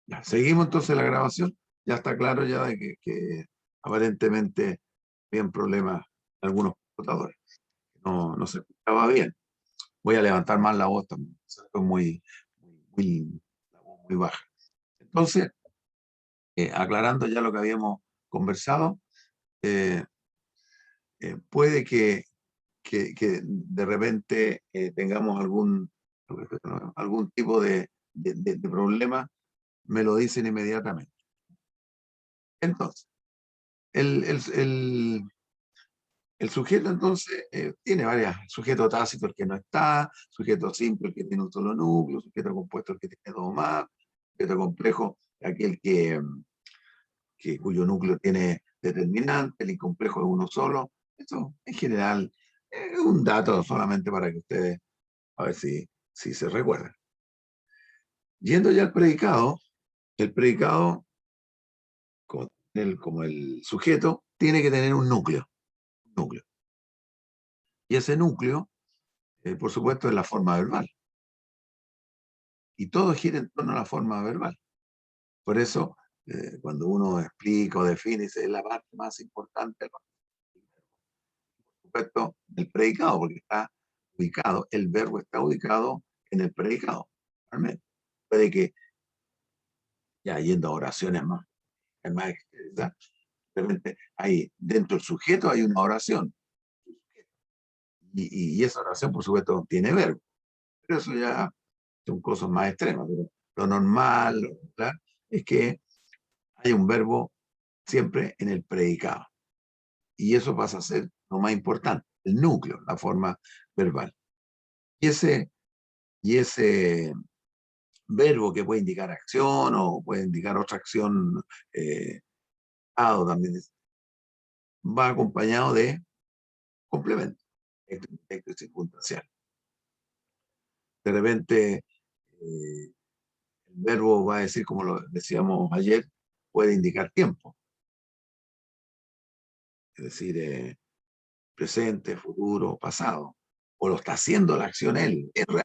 Ya, seguimos entonces la grabación. Ya está claro ya de que aparentemente habían problemas en algunos computadores. No se escuchaba bien. Voy a levantar más la voz también. Fue la voz muy baja. Entonces, aclarando ya lo que habíamos conversado, eh, puede que de repente tengamos algún tipo de problema, me lo dicen inmediatamente. Entonces, el, el, el- el sujeto entonces tiene varias, sujeto tácito el que no está, sujeto simple el que tiene un solo núcleo, sujeto compuesto el que tiene dos más, sujeto complejo aquel cuyo núcleo tiene determinante, el incomplejo es uno solo. Esto en general es un dato solamente para que ustedes, a ver si se recuerdan. Yendo ya al predicado, el predicado, como el sujeto, tiene que tener un núcleo. Y ese núcleo, por supuesto, es la forma verbal. Y todo gira en torno a la forma verbal. Por eso, cuando uno explica o define, dice, es la parte más importante, por supuesto, del predicado, porque está ubicado, el verbo está ubicado en el predicado. Realmente. Puede que, ya yendo a oraciones más extensas, realmente hay, dentro del sujeto hay una oración. Y esa oración, por supuesto, tiene verbo. Pero eso ya son cosas más extremas. Pero lo normal, ¿verdad? Es que hay un verbo siempre en el predicado. Y eso pasa a ser lo más importante, el núcleo, la forma verbal. Y ese verbo que puede indicar acción o puede indicar otra acción, eh, también va acompañado de complemento, texto circunstancial. De repente, el verbo va a decir, como lo decíamos ayer, puede indicar tiempo, es decir, presente, futuro, pasado, o lo está haciendo la acción él, es real.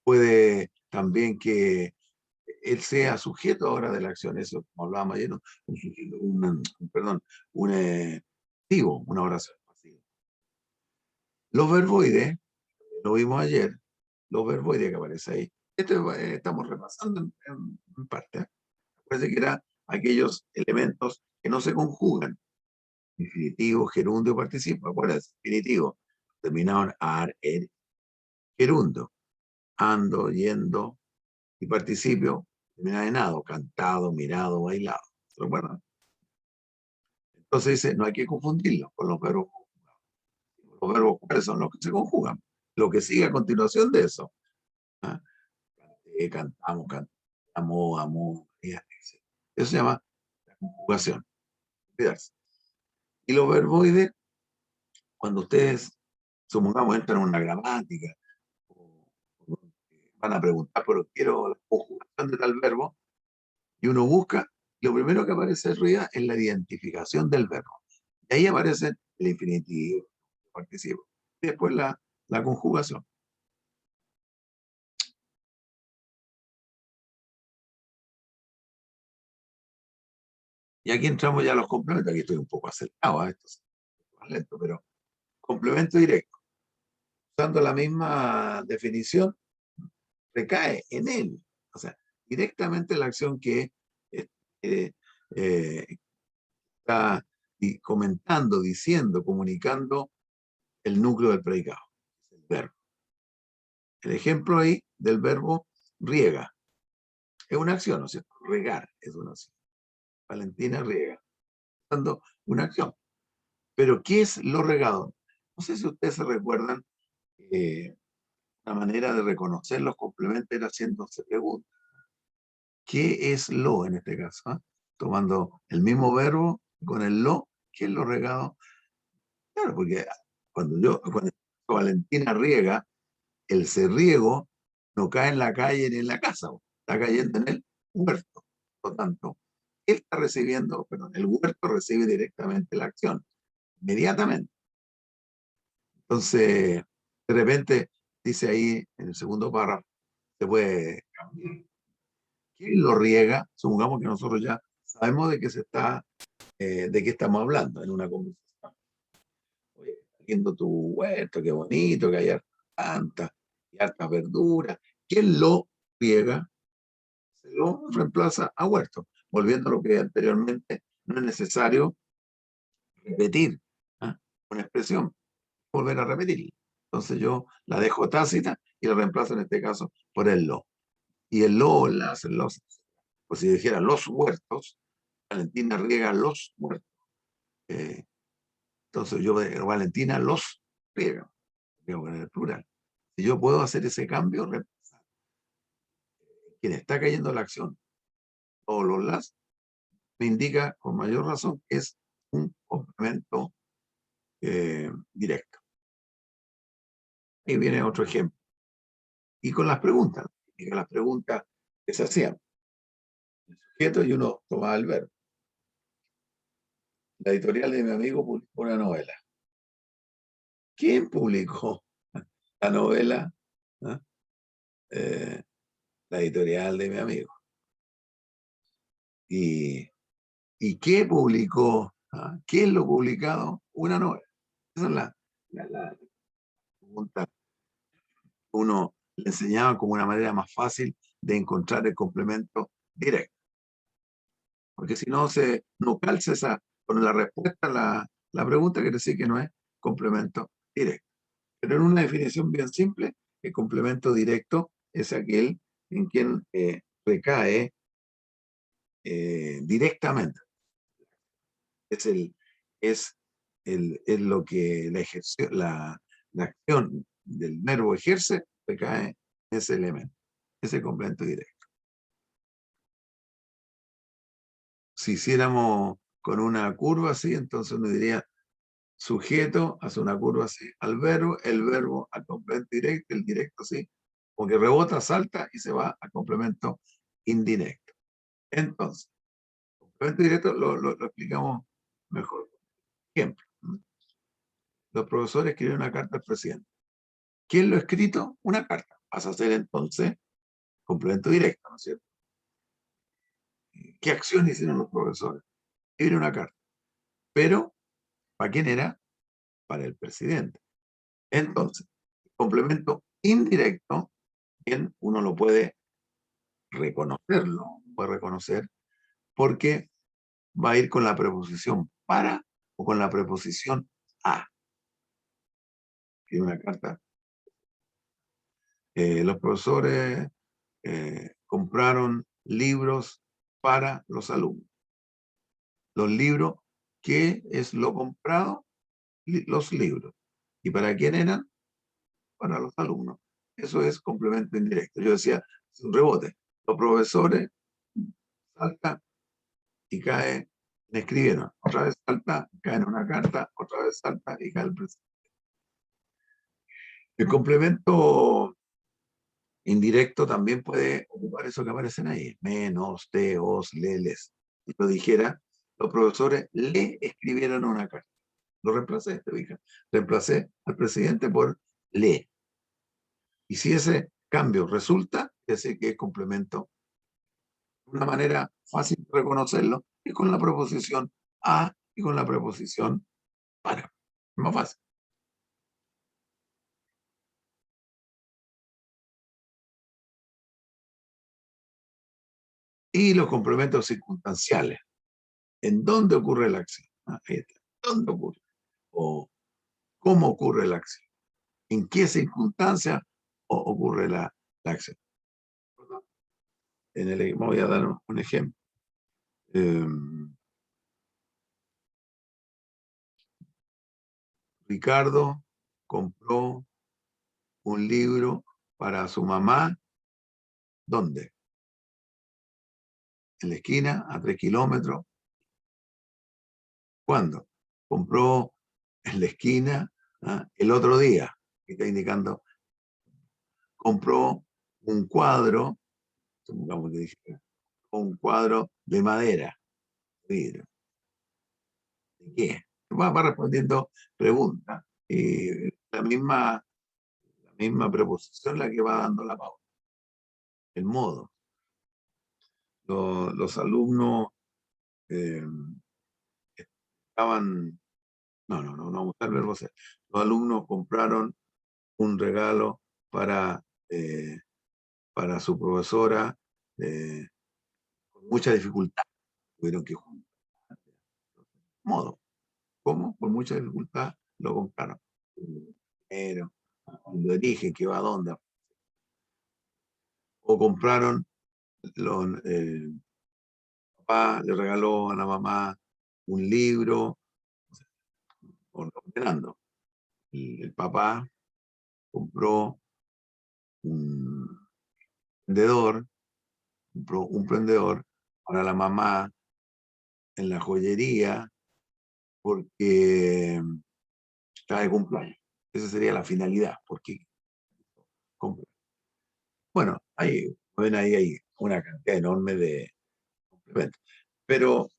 Puede también que él sea sujeto ahora de la acción, eso como hablábamos ayer, ¿no? Perdón, un activo, una oración pasiva. Los verboides, lo vimos ayer, los verboides que aparece ahí, estamos repasando en parte, ¿eh? Parece que eran aquellos elementos que no se conjugan, infinitivo, gerundio, participo. Acuérdense, infinitivo, terminado en ar, er, gerundio, ando, yendo, y participio, terminado en ado, cantado, mirado, bailado. ¿Se recuerdan? Entonces dice, no hay que confundirlo con los verbos conjugados. Los verbos cuáles son los que se conjugan. Lo que sigue a continuación de eso. ¿Ah? Cantamos, amó, etc. Eso se llama la conjugación. Cuidarse. Y los verboides, cuando ustedes, supongamos, entran en una gramática, o, o van a preguntar, pero quiero la conjugación de tal verbo, y uno busca, lo primero que aparece arriba es la identificación del verbo. Y ahí aparece el infinitivo, el participo. Y después la conjugación. Y aquí entramos ya a los complementos. Aquí estoy un poco acelerado, a esto es más lento, pero complemento directo. Usando la misma definición, recae en él. O sea, directamente la acción que eh, eh, está comentando, diciendo, comunicando el núcleo del predicado, el verbo. El ejemplo ahí del verbo riega es una acción, ¿no es cierto? Regar es una acción. Valentina riega, dando una acción. Pero ¿qué es lo regado? No sé si ustedes se recuerdan, la manera de reconocer los complementos era haciéndose preguntas. ¿Qué es lo en este caso? ¿Ah? Tomando el mismo verbo con el lo, ¿qué es lo regado? Claro, porque cuando Valentina riega, el se riego no cae en la calle ni en la casa, está cayendo en el huerto. Por lo tanto, él está recibiendo, perdón, el huerto recibe directamente la acción, inmediatamente. Entonces, de repente, dice ahí en el segundo párrafo, se puede cambiar. ¿Quién lo riega? Supongamos que nosotros ya sabemos de qué de qué estamos hablando en una conversación. Oye, está viendo tu huerto, qué bonito, que hay hartas plantas y hartas verduras. ¿Quién lo riega? Se lo reemplaza a huerto. Volviendo a lo que anteriormente, no es necesario repetir, ¿ah?, una expresión, volver a repetirla. Entonces yo la dejo tácita y la reemplazo en este caso por el lo. Y el lo, las, los, pues si dijera los huertos, Valentina riega los huertos. Eh, entonces yo, Valentina los riega, digo, en el plural. Si yo puedo hacer ese cambio, quien está cayendo la acción, todos los las, me indica con mayor razón que es un complemento directo. Y viene otro ejemplo. Y con las preguntas, que se hacían, el sujeto y uno tomaba el verbo. La editorial de mi amigo publicó una novela. ¿Quién publicó la novela? ¿Ah? Eh, la editorial de mi amigo. ¿Y, y qué publicó? ¿Ah? ¿Quién lo publicado? Una novela. Esa es la pregunta. Uno le enseñaba como una manera más fácil de encontrar el complemento directo. Porque si no, no calza con la respuesta a la pregunta, quiere decir que no es complemento directo. Pero en una definición bien simple, el complemento directo es aquel en quien recae directamente. Es, el, es lo que la acción del verbo ejerce recae en ese elemento, ese complemento directo. Si hiciéramos con una curva así, entonces uno diría sujeto hace una curva así al verbo, el verbo al complemento directo, el directo así, como que rebota, salta y se va al complemento indirecto. Entonces, complemento directo lo explicamos mejor. Ejemplo, los profesores escriben una carta al presidente. ¿Quién lo ha escrito? Una carta. Pasa a ser entonces complemento directo, ¿no es cierto? ¿Qué acción hicieron los profesores? Escribir una carta. Pero, ¿para quién era? Para el presidente. Entonces, complemento indirecto, bien, uno lo puede puede reconocer, porque va a ir con la preposición para o con la preposición a. Tiene una carta. Los profesores compraron libros para los alumnos. Los libros, ¿qué es lo comprado? Los libros. ¿Y para quién eran? Para los alumnos. Eso es complemento indirecto. Yo decía, es un rebote. Los profesores salta y cae, le escribieron. Otra vez salta, cae en una carta, otra vez salta y cae el presidente. El complemento indirecto también puede ocupar eso que aparecen ahí. Menos, de, os, le, les. Si lo dijera, los profesores le escribieron una carta. Lo reemplacé, te dije. Reemplacé al presidente por le. Y si ese cambio resulta, es decir que es complemento. Una manera fácil de reconocerlo es con la preposición a y con la preposición para. Es más fácil. Y los complementos circunstanciales. ¿En dónde ocurre la acción? Ahí está. ¿Dónde ocurre? O cómo ocurre la acción. ¿En qué circunstancia ocurre la acción? Voy a dar un ejemplo. Eh, Ricardo compró un libro para su mamá. ¿Dónde? En la esquina, a 3 kilómetros. ¿Cuándo? Compró en la esquina, el otro día. Está indicando, compró un cuadro, supongamos que dije, un cuadro de madera, de vidrio. ¿De qué? Va respondiendo preguntas. Y la misma preposición la que va dando la pauta, el modo. Los alumnos eh, estaban, no vamos a usar el verbo ser. Los alumnos compraron un regalo para, eh, para su profesora eh, con mucha dificultad. Tuvieron que juntar modo. ¿Cómo? Con mucha dificultad lo compraron. Pero, lo dije que va a dónde. O compraron, el papá le regaló a la mamá un libro, ordenando. El papá compró un vendedor, compró un prendedor para la mamá en la joyería porque está de cumpleaños. Esa sería la finalidad. Porque, bueno, ven ahí hay una cantidad enorme de complementos. Pero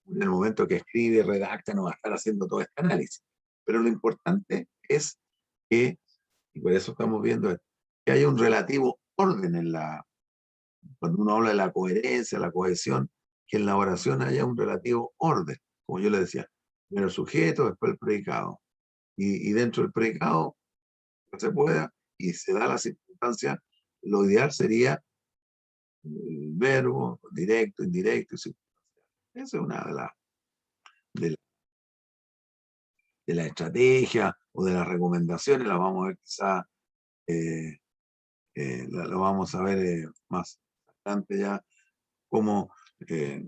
en el momento que escribe, redacta, no va a estar haciendo todo este análisis. Pero lo importante es que, y por eso estamos viendo esto, que haya un relativo orden cuando uno habla de la coherencia, la cohesión, que en la oración haya un relativo orden, como yo le decía, primero el sujeto, después el predicado. Y dentro del predicado, no se pueda, y se da la circunstancia, lo ideal sería el verbo, directo, indirecto, y circunstancial. Esa es una de, la- de las estrategias o de las recomendaciones, las vamos a ver quizá, eh, lo vamos a ver más adelante ya, como eh,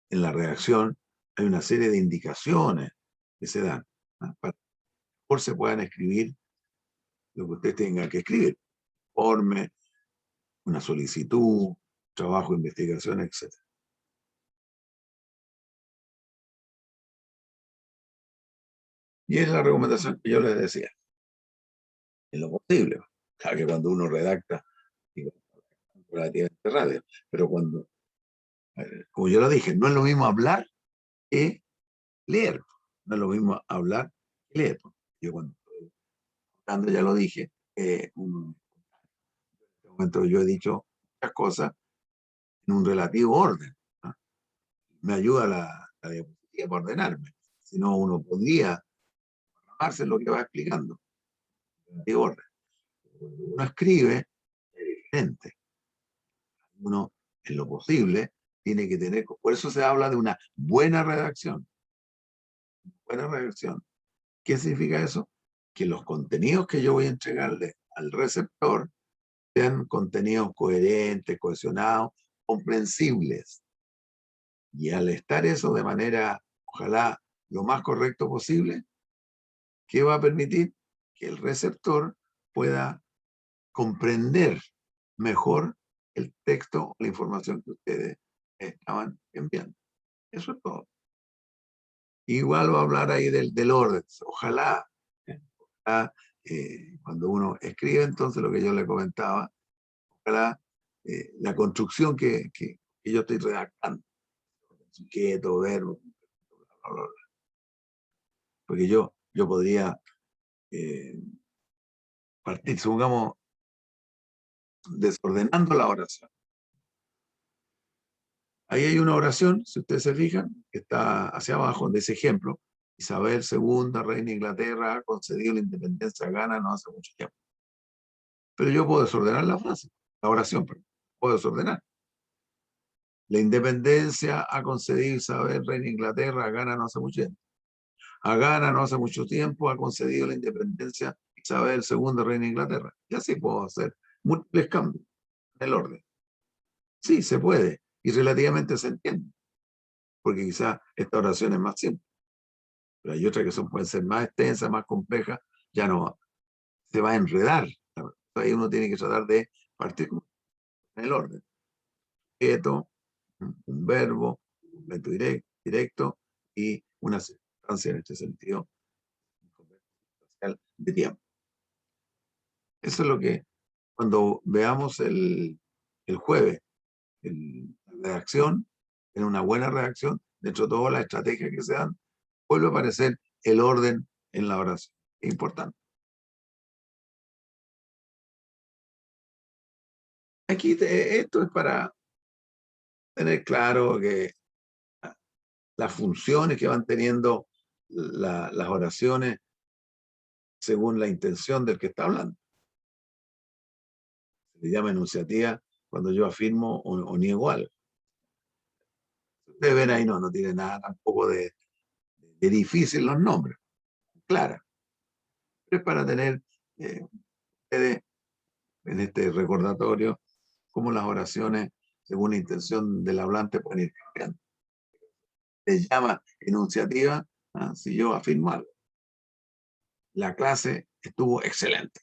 en la redacción hay una serie de indicaciones que se dan, ¿no? Para que mejor se puedan escribir lo que usted tenga que escribir, informe, una solicitud, trabajo de investigación, etc. Y es la recomendación que yo les decía, en lo posible. Claro que cuando uno redacta, digo, relativamente rápido, pero como yo lo dije, no es lo mismo hablar que leer. No es lo mismo hablar que leer. Yo cuando ya lo dije, en este momento yo he dicho muchas cosas en un relativo orden, ¿no? Me ayuda la diapositiva para ordenarme. Si no, uno podría armarse lo que va explicando en relativo orden. Cuando uno escribe, es diferente. Uno, en lo posible, tiene que tener, por eso se habla de una buena redacción. Buena redacción. ¿Qué significa eso? Que los contenidos que yo voy a entregarle al receptor sean contenidos coherentes, cohesionados, comprensibles. Y al estar eso de manera, ojalá, lo más correcto posible, ¿qué va a permitir? Que el receptor pueda comprender mejor el texto o la información que ustedes estaban enviando. Eso es todo. Igual va a hablar ahí del orden. Ojalá, ojalá, cuando uno escribe, entonces lo que yo le comentaba, ojalá la construcción que yo estoy redactando, sujeto, verbo, bla, bla, bla, bla. Porque yo podría eh, partir, supongamos, desordenando la oración. Ahí hay una oración, si ustedes se fijan, que está hacia abajo de ese ejemplo. Isabel II, reina de Inglaterra, ha concedido la independencia a Ghana no hace mucho tiempo. Pero yo puedo desordenar la frase, la oración, perdón. Puedo desordenar. La independencia ha concedido Isabel, reina de Inglaterra, a Ghana no hace mucho tiempo. A Ghana no hace mucho tiempo ha concedido la independencia Isabel II, reina de Inglaterra. Y así puedo hacer múltiples cambios en el orden. Sí, se puede. Y relativamente se entiende. Porque quizás esta oración es más simple. Pero hay otras que pueden ser más extensas, más complejas. Ya no se va a enredar. Ahí uno tiene que tratar de partir en el orden. Sujeto, un verbo, un complemento directo y una circunstancia en este sentido de tiempo. Eso es lo que cuando veamos el jueves la redacción, en una buena redacción, dentro de todas las estrategias que se dan, vuelve a aparecer el orden en la oración. Es importante. Aquí esto es tener claro que ah, las funciones que van teniendo las oraciones según la intención del que está hablando. Se le llama enunciativa cuando yo afirmo o niego algo. Ustedes ven ahí, no tiene nada tampoco de difícil los nombres, clara. Pero es para tener eh, ustedes en este recordatorio cómo las oraciones, según la intención del hablante, pueden ir cambiando. Se llama enunciativa si yo afirmo algo. La clase estuvo excelente.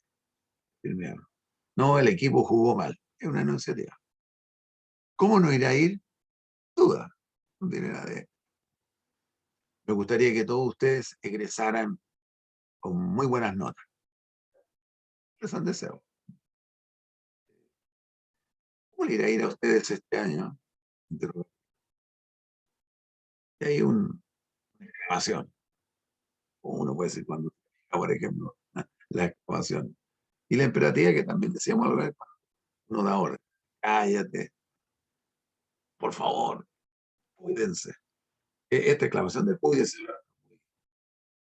No, el equipo jugó mal. Es una enunciativa. ¿Cómo no irá a ir? Duda. No tiene nada de... Me gustaría que todos ustedes egresaran con muy buenas notas. Es un deseo. ¿Cómo le irá a ir a ustedes este año? Y hay una exclamación. Uno puede decir cuando, por ejemplo, la exclamación. Y la imperativa que también decíamos al ver, uno da orden. Cállate, por favor, cuídense. Esta exclamación de cuídense,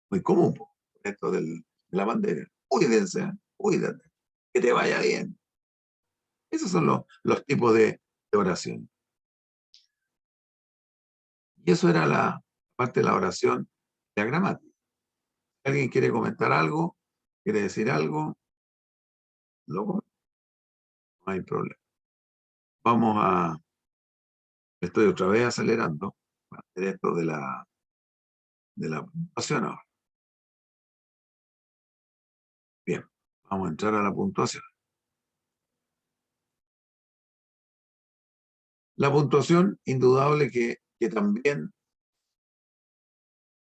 muy común, po, esto de la bandera. Cuídense, cuídate, que te vaya bien. Esos son los tipos de oración. Y eso era la parte de la oración de la gramática. ¿Alguien quiere comentar algo? ¿Quiere decir algo? Luego, no hay problema. Vamos a, estoy otra vez acelerando para hacer esto de la puntuación ahora. Bien, vamos a entrar a la puntuación. La puntuación, indudable que también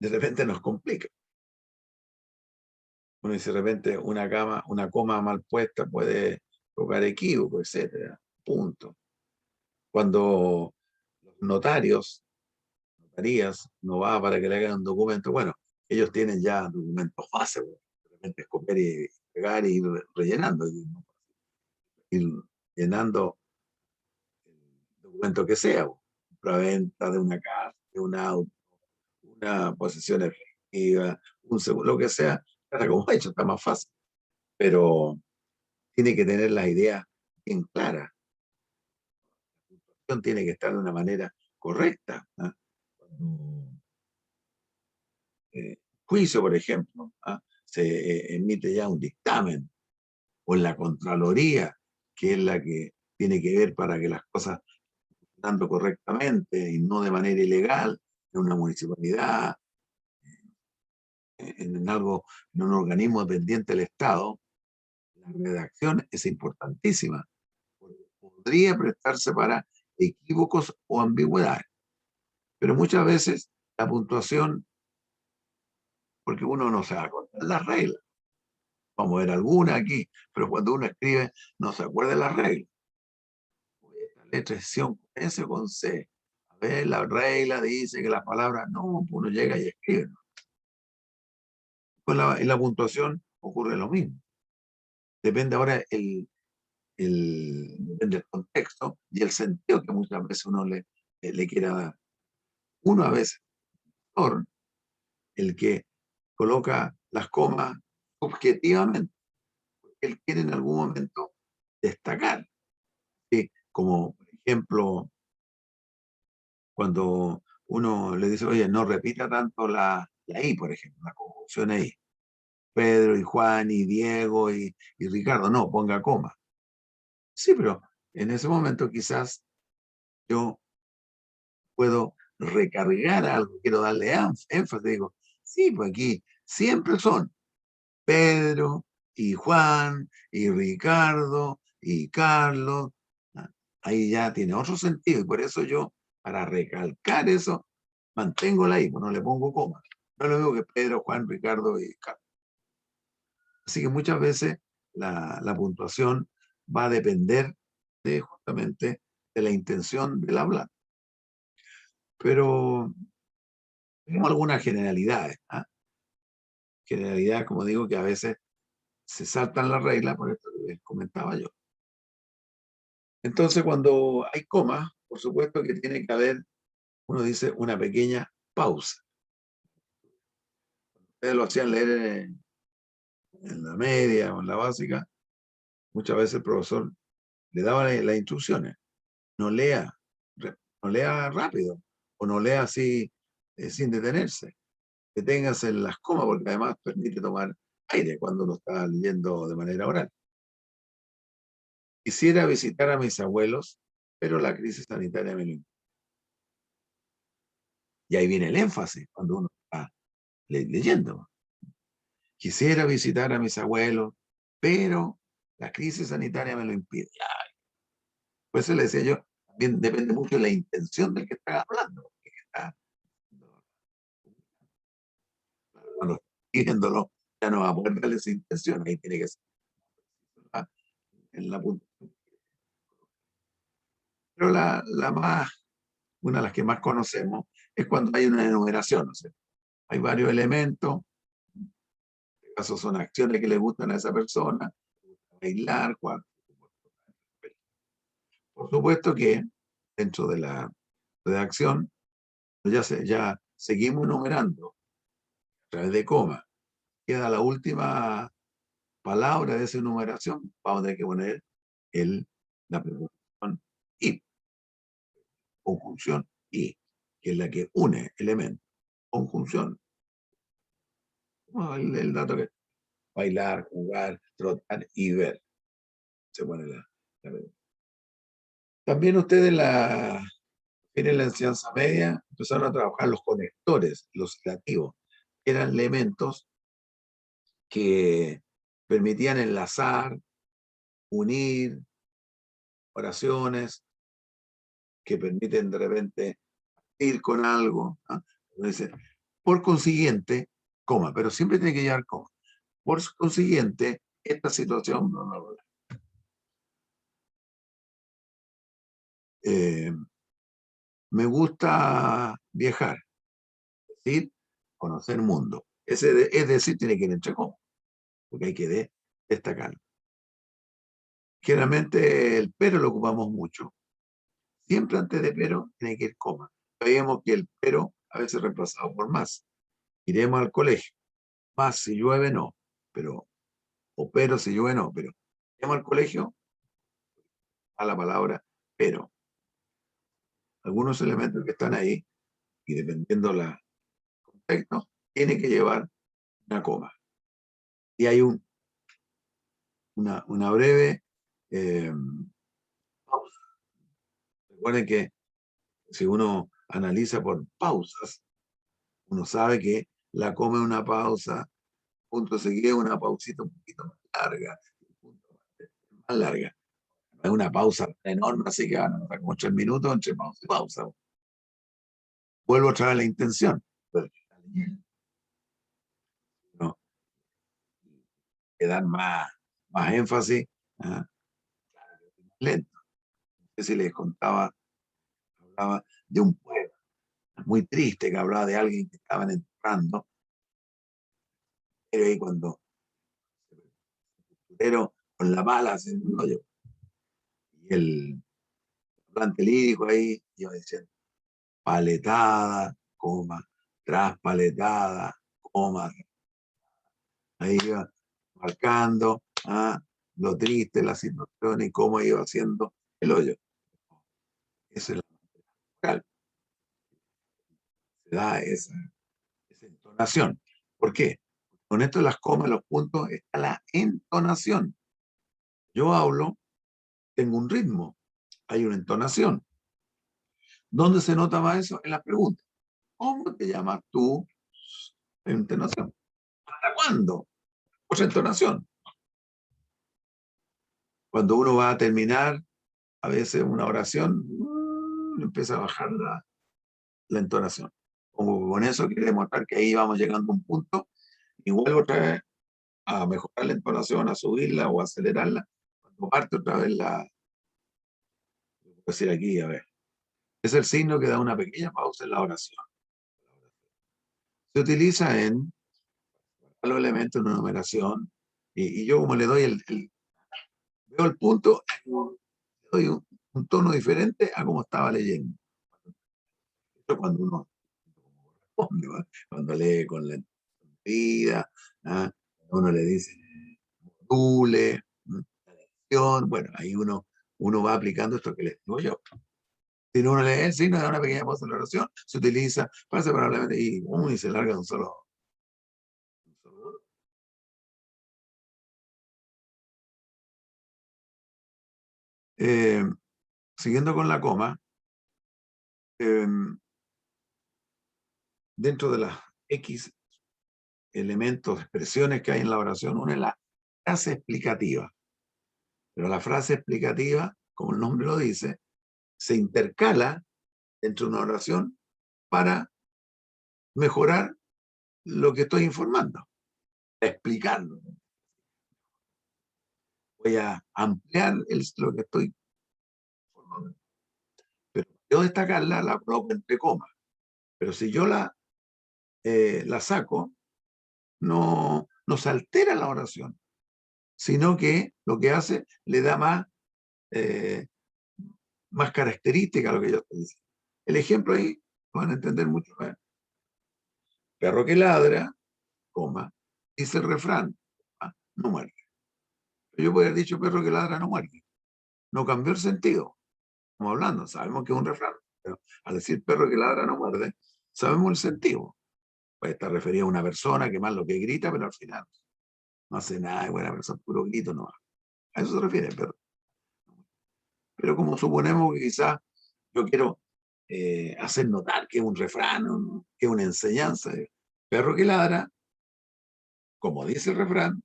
de repente nos complica. Uno dice de repente una coma mal puesta puede provocar equívoco, etcétera. Punto. Cuando los notarías, no va para que le hagan un documento, bueno, ellos tienen ya documentos base, de repente es copiar y pegar y ir rellenando, ir llenando el documento que sea, venta de una casa, de un auto, una posesión efectiva, un seguro, lo que sea, está como hecho, está más fácil. Pero tiene que tener las ideas bien claras. La puntuación tiene que estar de una manera correcta. Cuando, juicio, por ejemplo, se emite ya un dictamen, o en la Contraloría, que es la que tiene que ver para que las cosas funcionando correctamente y no de manera ilegal, en una municipalidad, en algo, en un organismo dependiente del Estado, la redacción es importantísima. Podría prestarse para equívocos o ambigüedades, pero muchas veces la puntuación, porque uno no se va a contar las reglas, vamos a ver alguna aquí, pero cuando uno escribe no se acuerda de las reglas. Esta letra es con S o con C. A ver, la regla dice que las palabras, no, uno llega y escribe. En la puntuación ocurre lo mismo. Depende ahora depende del contexto y el sentido que muchas veces uno le quiera dar. Uno a veces, el que coloca las comas objetivamente, porque él quiere en algún momento destacar. ¿Sí? Como, por ejemplo, cuando uno le dice, oye, no repita tanto la I, por ejemplo, la conjunción I. Pedro y Juan y Diego y Ricardo, no, ponga coma. Sí, pero en ese momento quizás yo puedo recargar algo, quiero darle énfasis, digo, sí, pues aquí siempre son Pedro y Juan y Ricardo y Carlos. ¿Ah? Ahí ya tiene otro sentido y por eso yo, para recalcar eso, mantengo la I, pues no le pongo coma. No le digo que Pedro, Juan, Ricardo y Carlos. Así que muchas veces la puntuación va a depender justamente de la intención del habla. Pero tenemos algunas generalidades. Generalidades, como digo, que a veces se saltan las reglas, por esto que les comentaba yo. Entonces, cuando hay comas, por supuesto que tiene que haber, uno dice, una pequeña pausa. Ustedes lo hacían leer en la media o en la básica, muchas veces el profesor le daba las instrucciones, no lea, no lea rápido, o no lea así sin detenerse. Deténgase en las comas, porque además permite tomar aire cuando uno está leyendo de manera oral. Quisiera visitar a mis abuelos, pero la crisis sanitaria me lo impide. Y ahí viene el énfasis cuando uno está leyendo. Quisiera visitar a mis abuelos, pero la crisis sanitaria me lo impide. Por eso le decía yo, también depende mucho de la intención del que está hablando. Cuando está escribiéndolo, ya no va a poder darle esa intención, ahí tiene que ser en la punta. Pero la más, una de las que más conocemos es cuando hay una enumeración, o sea, hay varios elementos, en este caso son acciones que le gustan a esa persona, bailar, jugar. Por supuesto que dentro de la redacción ya seguimos enumerando a través de coma. Queda la última palabra de esa enumeración, vamos a tener que poner la preposición y, conjunción y, que es la que une elementos. Conjunción. El dato que bailar, jugar, trotar y ver. Se pone la. También ustedes en la enseñanza media empezaron a trabajar los conectores, los relativos, que eran elementos que permitían enlazar, unir oraciones, que permiten de repente ir con algo. ¿Ah? Dice, por consiguiente, coma, pero siempre tiene que llevar coma. Por consiguiente, esta situación, me gusta viajar, es decir, conocer mundo. Es decir, tiene que ir entre comas, porque hay que destacarlo. Generalmente el pero lo ocupamos mucho. Siempre antes de pero tiene que ir coma. Sabíamos que el pero a veces reemplazado por más. Iremos al colegio. Más si llueve, no. O pero si llueve, no. Pero iremos al colegio a la palabra pero. Algunos elementos que están ahí, y dependiendo del contexto, tiene que llevar una coma. Y hay una breve pausa. Recuerden que si uno analiza por pausas, uno sabe que la coma es una pausa, punto seguido es una pausita un poquito más larga, más larga. No es una pausa enorme, así que van a pasar como 3 minutos entre pausa y pausa. Vuelvo a traer la intención. ¿No? Que dan más énfasis, ¿ah? Lento. No sé si les hablaba de un pueblo muy triste que hablaba de alguien que estaban enterrando, pero ahí cuando pero con la mala haciendo un hoyo. Y el hablante lírico ahí iba diciendo paletada, coma, tras paletada, coma. Ahí iba marcando lo triste, la situación y cómo iba haciendo el hoyo. Esa es la vocal, se da esa entonación. ¿Por qué? Con esto de las comas, los puntos, está la entonación. Yo hablo, tengo un ritmo, hay una entonación. ¿Dónde se nota más eso? En las preguntas. ¿Cómo te llamas tú? Entonación. ¿Hasta cuándo? Otra entonación. Cuando uno va a terminar, a veces una oración, empieza a bajar la entonación. Como con eso quiere demostrar que ahí vamos llegando a un punto, igual otra vez a mejorar la entonación, a subirla o a acelerarla, cuando parte otra vez voy a decir aquí, a ver, es el signo que da una pequeña pausa en la oración. Se utiliza en los elementos de una numeración, y yo como le doy veo el punto, le doy un tono diferente a como estaba leyendo. Eso cuando uno responde, ¿va? Cuando lee con la vida, ¿ah? Cuando uno le dice module, la lección, bueno, ahí uno va aplicando esto que les digo yo. Si uno lee el signo de una pequeña pausa en la oración, se utiliza para separablemente y se larga de un solo. Eh, Siguiendo con la coma, eh, dentro de las X elementos, expresiones que hay en la oración, una es la frase explicativa. Pero la frase explicativa, como el nombre lo dice, se intercala dentro de una oración para mejorar lo que estoy informando, explicarlo. Voy a ampliar lo que estoy informando. Pero yo destacarla la coloco entre comas. Pero si yo la saco, no se altera la oración, sino que lo que hace le da eh, más característica a lo que yo estoy diciendo. El ejemplo ahí van a entender mucho más. Perro que ladra, coma, dice el refrán, no muerde. Yo podría haber dicho perro que ladra no muerde. No cambió el sentido. Como hablando, sabemos que es un refrán, pero al decir perro que ladra no muerde, sabemos el sentido. Puede estar referido a una persona que más lo que grita, pero al final no hace nada de buena persona, puro grito no. A eso se refiere, pero como suponemos que quizás yo quiero hacer notar que es un refrán, que es una enseñanza, perro que ladra, como dice el refrán,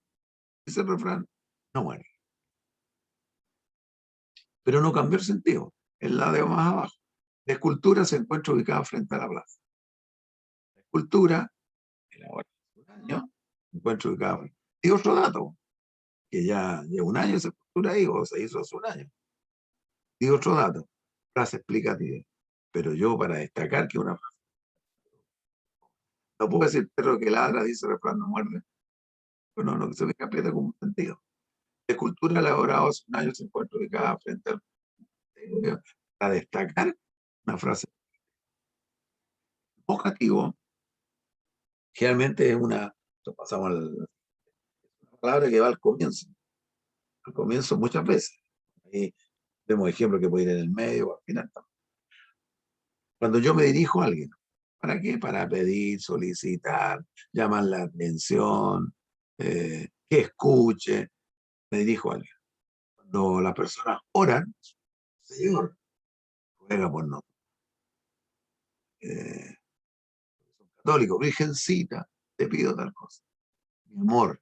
no muere. Pero no cambió el sentido. El lado más abajo. La escultura se encuentra ubicada frente a la plaza. La escultura, elaborada hace un año, se encuentra ubicada frente. Y otro dato, que ya lleva un año esa escultura ahí, o se hizo hace un año. Y otro dato, frase explicativa. Pero yo para destacar que una frase, no puedo decir perro que ladra, dice el refrán, no muerde. Pero no, que se me aprieta con un sentido. La escultura elaborada hace un año se encuentra ubicada frente al. Para destacar una frase. Vocativo, generalmente es pasamos a la palabra que va al comienzo muchas veces. Ahí vemos ejemplos que puede ir en el medio o al final. Cuando yo me dirijo a alguien, ¿para qué? Para pedir, solicitar, llamar la atención, que escuche, me dirijo a alguien. Cuando las personas oran, Señor, ruega por nosotros. Eh, Católico, Virgencita, te pido tal cosa. Mi amor,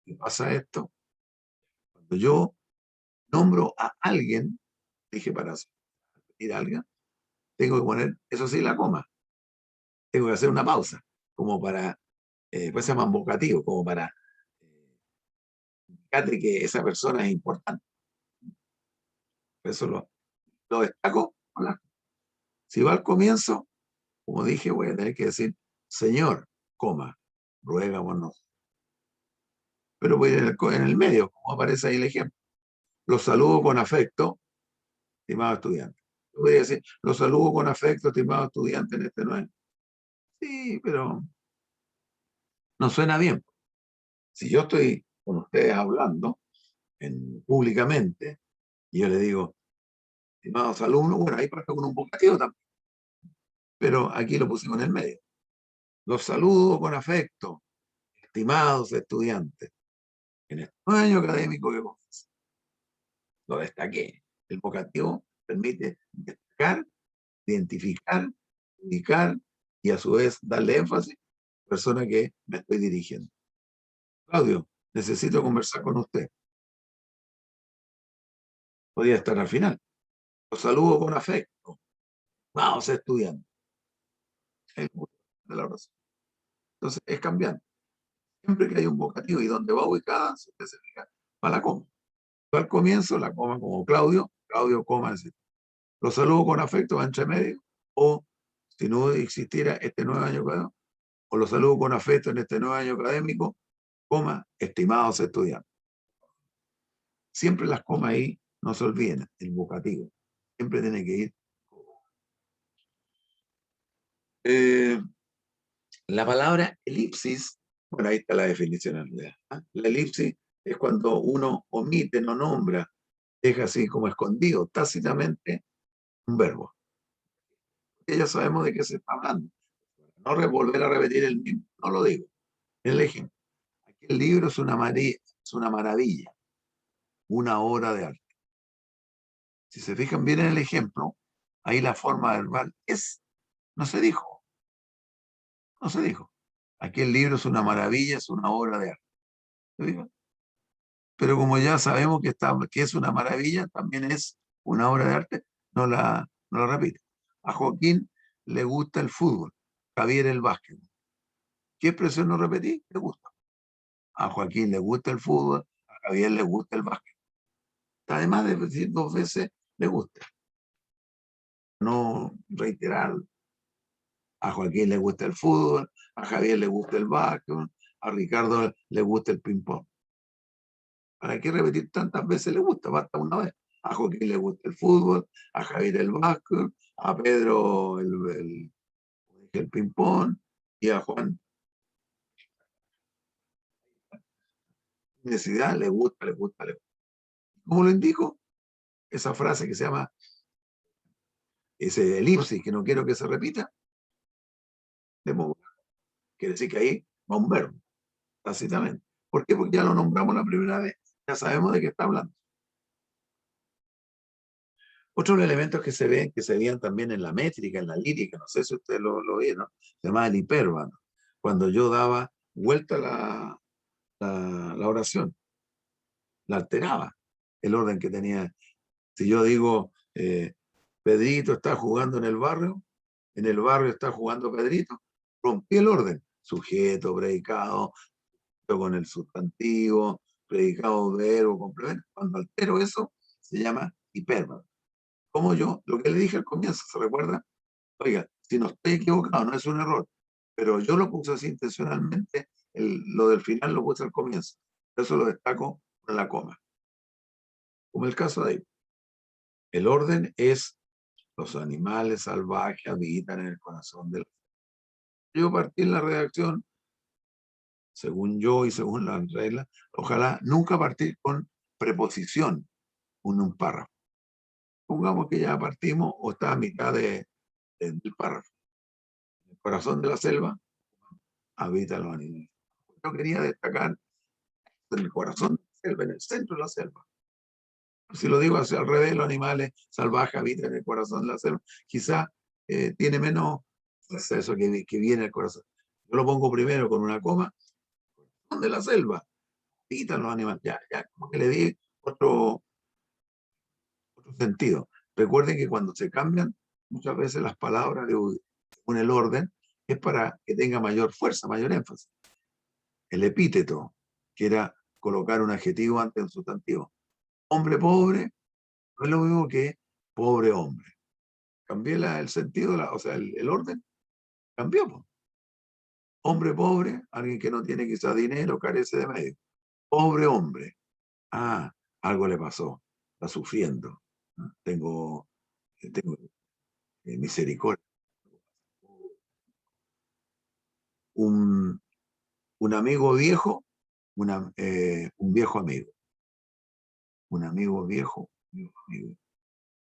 ¿qué pasa esto? Cuando yo nombro a alguien, dije para pedir a alguien, tengo que poner, eso sí, la coma. Tengo que hacer una pausa, como para, pues se llama vocativo, como para indicar que esa persona es importante. Por eso lo destaco. Hola. Si va al comienzo, como dije, voy a tener que decir, Señor, coma, ruega por nosotros. Pero voy en el medio, como aparece ahí el ejemplo. Los saludo con afecto, estimado estudiante. Yo podría decir, los saludo con afecto, estimado estudiante, en este 9. Sí, pero no suena bien. Si yo estoy con ustedes hablando públicamente y yo le digo, estimados alumnos, bueno, ahí pasa con un vocativo también, pero aquí lo pusimos en el medio. Los saludo con afecto, estimados estudiantes, en este año académico que comienza. Lo destaqué. El vocativo permite destacar, identificar, indicar y a su vez darle énfasis a la persona que me estoy dirigiendo. Claudio, necesito conversar con usted. Podría estar al final. Los saludo con afecto. Vamos, estudiante. El de la oración. Entonces, es cambiante. Siempre que hay un vocativo y donde va ubicada, se especifica para la coma. Al comienzo, la coma como Claudio, Claudio, coma, etc. Los saludo con afecto, va entre medio, o si no existiera este nuevo año académico, o los saludo con afecto en este nuevo año académico, coma, estimados estudiantes. Siempre las comas ahí, no se olviden, el vocativo. siempre tiene que ir. Eh, la palabra elipsis, bueno, ahí está la definición en realidad, ¿ah? La elipsis es cuando uno omite, no nombra, deja así como escondido, tácitamente, un verbo. Y ya sabemos de qué se está hablando. No volver a repetir el mismo, no lo digo. El ejemplo. Aquí el libro es una maravilla, una obra de arte. Si se fijan bien en el ejemplo, ahí la forma verbal es, no se dijo, no se dijo. Aquí el libro es una maravilla, es una obra de arte. ¿Se fijan? Pero como ya sabemos que es una maravilla, también es una obra de arte, no la repite. A Joaquín le gusta el fútbol, Javier el básquet. ¿Qué expresión no repetí? Le gusta. A Joaquín le gusta el fútbol, a Javier le gusta el básquet. Además de decir dos veces, le gusta. No reiterar. A Joaquín le gusta el fútbol, a Javier le gusta el básquet, a Ricardo le gusta el ping-pong. ¿Para qué repetir tantas veces le gusta? Basta una vez. A Joaquín le gusta el fútbol, a Javier el básquet, a Pedro el ping-pong y a Juan necesidad le gusta, le gusta, le gusta. ¿Cómo lo indico? Esa frase que se llama, ese elipsis que no quiero que se repita, quiere decir que ahí va un verbo, tácitamente. ¿Por qué? Porque ya lo nombramos la primera vez, ya sabemos de qué está hablando. Otros elementos que se ven, que se veían también en la métrica, en la lírica, no sé si ustedes lo vieron, se llama el hipérbano. Cuando yo daba vuelta la oración, la alteraba, el orden que tenía. Si yo digo, Pedrito está jugando en el barrio está jugando Pedrito, rompí el orden, sujeto, predicado, con el sustantivo, predicado, verbo, complemento. Cuando altero eso, se llama hipérbano. Como yo, lo que le dije al comienzo, ¿se recuerda? Oiga, si no estoy equivocado, no es un error, pero yo lo puse así intencionalmente, lo del final lo puse al comienzo. Eso lo destaco con la coma. Como el caso de ahí. El orden es los animales salvajes habitan en el corazón del... Yo partí en la redacción, según yo y según las reglas, ojalá nunca partir con preposición en un párrafo. Pongamos que ya partimos o está a mitad del párrafo. En el corazón de la selva habitan los animales. Yo quería destacar en el corazón de la selva, en el centro de la selva. Si lo digo hacia al revés, los animales salvajes habitan en el corazón de la selva. Quizá tiene menos eso que viene el corazón. Yo lo pongo primero con una coma, de la selva, habitan los animales. Ya, como que le di otro sentido. Recuerden que cuando se cambian muchas veces las palabras según el orden, es para que tenga mayor fuerza, mayor énfasis. El epíteto, que era colocar un adjetivo antes del sustantivo. Hombre pobre no es lo mismo que pobre hombre. Cambié el sentido, o sea, el orden cambió. Po. Hombre pobre, alguien que no tiene quizás dinero, carece de medio. Pobre hombre. Ah, algo le pasó, está sufriendo. Tengo misericordia. Un, un amigo viejo, un viejo amigo. Un amigo viejo, viejo amigo.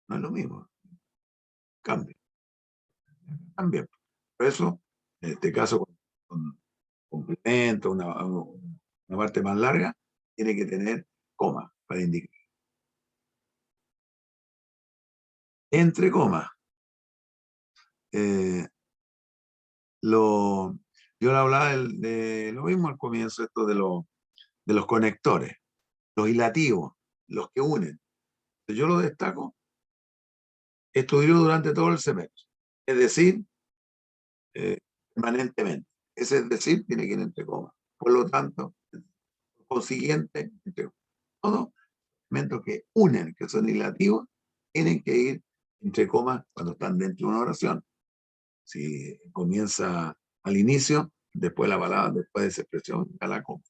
No es lo mismo, cambia, cambia. Por eso, en este caso, con complemento, una parte más larga, tiene que tener coma para indicar. Entre comas, eh, lo, yo le hablaba de lo mismo al comienzo, esto de los conectores, los hilativos, los que unen. Yo lo destaco, estudió durante todo el semestre, es decir, eh, permanentemente. Ese es decir, tiene que ir entre comas. Por lo tanto, consiguiente, entre todos elementos que unen, que son hilativos, tienen que ir entre comas cuando están dentro de una oración. Si comienza al inicio, después la palabra, después de esa expresión, a la coma.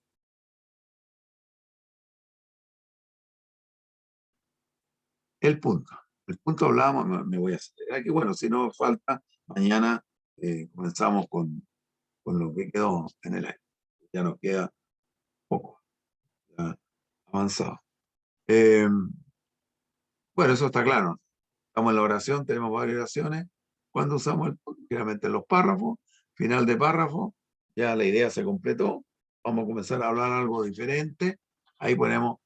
El punto. el punto hablábamos, me voy a acelerar, que bueno, si no falta, mañana comenzamos con lo que quedó en el aire. Ya nos queda poco, ya avanzado. Eh, bueno, eso está claro. Estamos en la oración, tenemos varias oraciones. Cuando usamos el punto, generalmente en los párrafos, final de párrafo, ya la idea se completó. Vamos a comenzar a hablar algo diferente. Ahí ponemos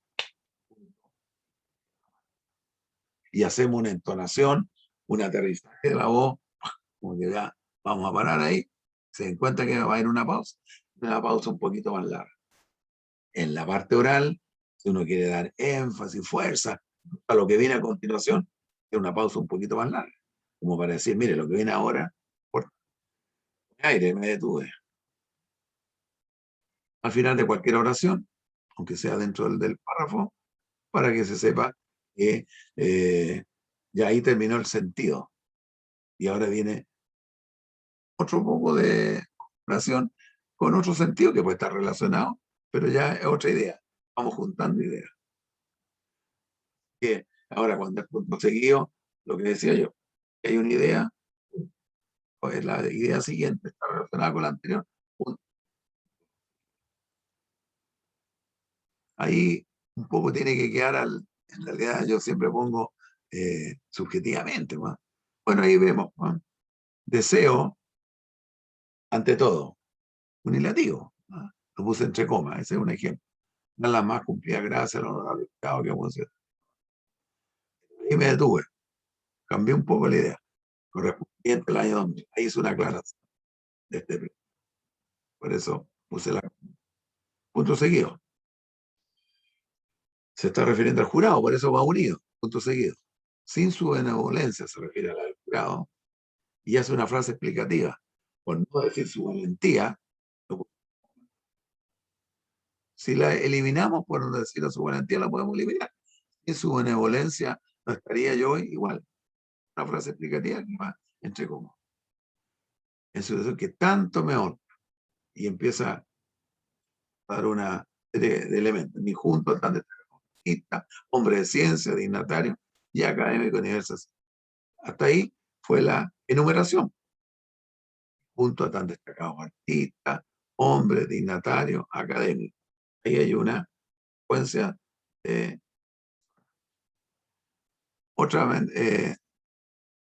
y hacemos una entonación, un aterrizaje de la voz, como que ya vamos a parar ahí. Se den cuenta que va a ir una pausa un poquito más larga. En la parte oral, si uno quiere dar énfasis, fuerza a lo que viene a continuación, es una pausa un poquito más larga, como para decir, mire, lo que viene ahora, por aire, me detuve. Al final de cualquier oración, aunque sea dentro del párrafo, para que se sepa que ya ahí terminó el sentido. Y ahora viene otro poco de oración con otro sentido que puede estar relacionado, pero ya es otra idea. Vamos juntando ideas. Que ahora, cuando es punto seguido, lo que decía yo, que hay una idea, pues la idea siguiente está relacionada con la anterior. Ahí un poco tiene que quedar en realidad yo siempre pongo subjetivamente, ¿no? Bueno, ahí vemos, ¿no? Deseo, ante todo, unilativo, ¿no? Lo puse entre comas, ese es un ejemplo. No es la más cumplida gracia, el honorable Estado que puse. Y me detuve, cambié un poco la idea. Correspondiente al año 2000, ahí hice una aclaración de este, por eso puse la punto seguido. Se está refiriendo al jurado, por eso va unido, punto seguido. Sin su benevolencia se refiere al jurado y hace una frase explicativa. Por no decir su valentía, si la eliminamos por no decir su valentía, la podemos eliminar. Sin su benevolencia, no estaría yo igual. Una frase explicativa que va entre comas. En situación que tanto mejor. Y empieza a dar una serie de elementos. Ni junto a tan destacado, hombre de ciencia, dignatario y académico universal. Hasta ahí fue la enumeración. Junto a tan destacados artistas, hombres, dignatarios, académicos. Ahí hay una secuencia. eh, otra,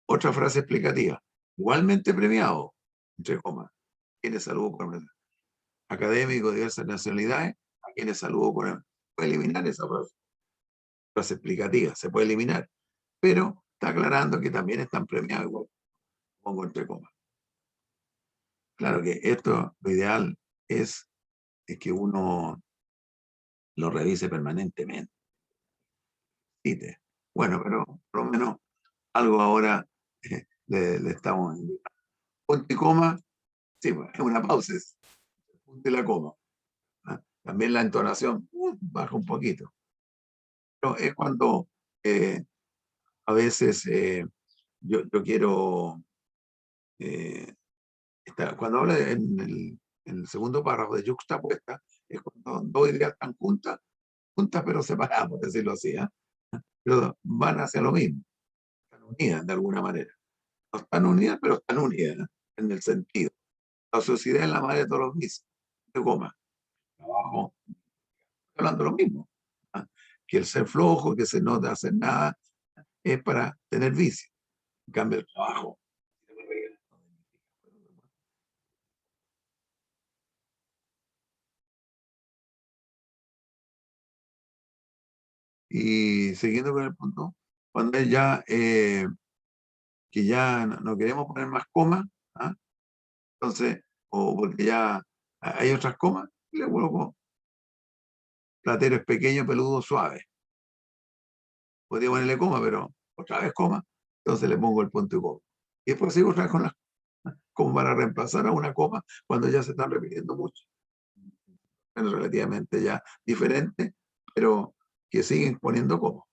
otra frase explicativa. Igualmente premiado, entre comas, quienes saludo con académicos de diversas nacionalidades, a quienes saludo con el. Puede eliminar esa frase explicativa, se puede eliminar, pero está aclarando que también están premiados igual, pongo entre comas. Claro que esto, lo ideal es que uno lo revise permanentemente. Bueno, pero por lo menos algo ahora le estamos indicando. Punto y coma, sí, pues, es una pausa, es punto y la coma. ¿Ah? También la entonación baja un poquito. Pero es cuando a veces yo quiero, eh, cuando habla en el segundo párrafo de yuxtapuesta, es cuando dos ideas están juntas pero separadas, por decirlo así, ¿eh? Pero van hacia lo mismo, están unidas de alguna manera. No están unidas, pero están unidas, ¿eh? En el sentido. La sociedad es la madre de todos los vicios. De goma, trabajo, hablando lo mismo. ¿Ah? Que el ser flojo, que se no te hacer nada, es para tener vicio. En cambio, el trabajo. Y siguiendo con el punto, cuando es ya que ya no queremos poner más comas, ¿ah? Entonces, o porque ya hay otras comas, le vuelvo platero es pequeño, peludo, suave. Podría ponerle coma, pero otra vez coma, entonces le pongo el punto y coma. Y después sigo otra vez con las, como para reemplazar a una coma cuando ya se están repitiendo mucho. Es relativamente ya diferente, pero que siguen poniendo coma.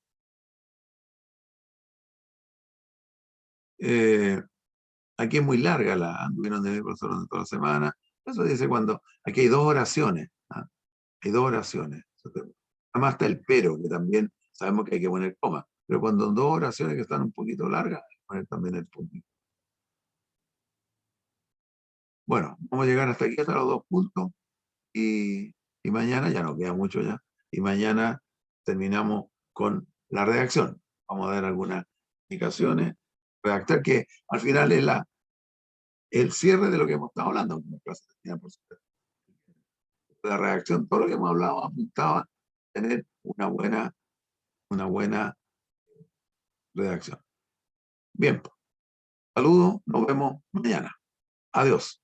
Eh, Aquí es muy larga la anduvieron de mi profesor de toda la semana. Eso dice cuando aquí hay dos oraciones. ¿Ah? Hay dos oraciones. Además está el pero, que también sabemos que hay que poner coma. pero cuando dos oraciones que están un poquito largas, poner también el puntito. Bueno, vamos a llegar hasta aquí, hasta los 2 puntos, y mañana, ya no queda mucho ya, y mañana terminamos con la redacción. Vamos a dar algunas indicaciones. Redactar que al final es el cierre de lo que hemos estado hablando, como clase de teoría, por supuesto. La redacción, todo lo que hemos hablado apuntaba a tener una buena redacción. Bien, saludos, nos vemos mañana. Adiós.